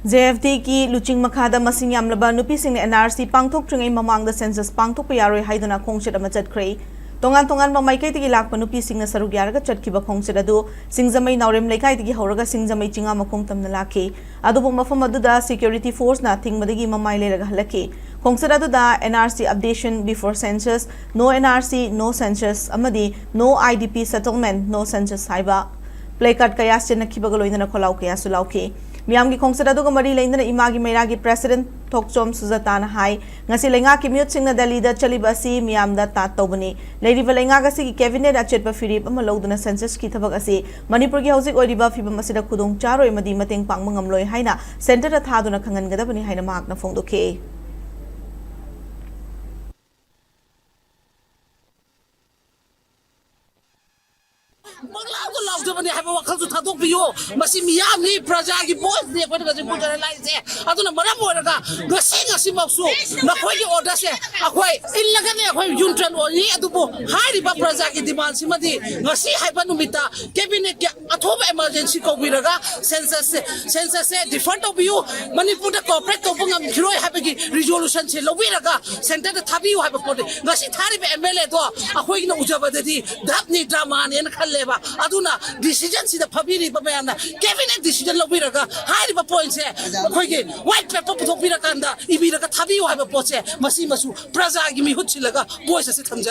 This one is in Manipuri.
JFD की लुचिंग मखादा मसिंग यामलबा नुपीसिंग NRC पांगथोक ट्रिंगै ममांग सेंसस पांगथोक यारोय हाइदुना खोंगसेट अमा चटख्रै तोंगान तोंगान माइकैदगी लाकपा नुपीसिंगना सरुक यारगा चटखिबा खोंगसेट अदु सिंगजमै नावरेम लेखाइदगी हौरगा सिंगजमै चिंगा मखोंग तमना लाखि अदुबु मफम अदुदा सिक्योरिटी फोर्स ना थिंगमदगी ममाइ लेरगा हलखि खोंगसेट अदुदा NRC updation before census no NRC no census अमदी no IDP settlement no census हाइबा प्लेकार्ड कया सेनखिबगा लोइनना खोलाउ कया सुलाउखि मियामगी खोंगसेट अदुगा मरी लेंदना इमागी मैरागी प्रेसिडेंट थोकचोम सुजाताना हाई ngasi Leingakki Mihut Singna Delhi Chatliba asi Miyamda tat Toubani leiriba Leingakki asi cabinet achetpa firip ama loduna census ki thabak asi Manipur gi hojik oiriba fibam asida khudong charoi madi mateng pangma ngamloi haina center da thaduna khangan gadabani haina mahakna phongdokhe Manglaw law the money have a wakal to Tadok Bio, Massimiami, Prajagi boys, the Equator Lies there. I don't know, Maramoraga, the singer Simasu, Nakoy order say, Akway, Ilagane, Juntan or Yadubo, Hariba Prajagi demands Simadi, Nasi Hypanumita, cabinet Atoba emergency Kobiraga, census the front of you, Manipur corporate Topungam, Hero Habigi, resolution, Loviraga, Center the Tabi have a put Nasi Tarib MLA, Akway no Ujabadi, that need drama and Kaleva. Aduna decision si the Pabiri Babana cabinet decision Lobiraga high points here white pepper Topiraganda Ibiraga Tabi have a poche Masimasu Praza Mihut Boys as it comes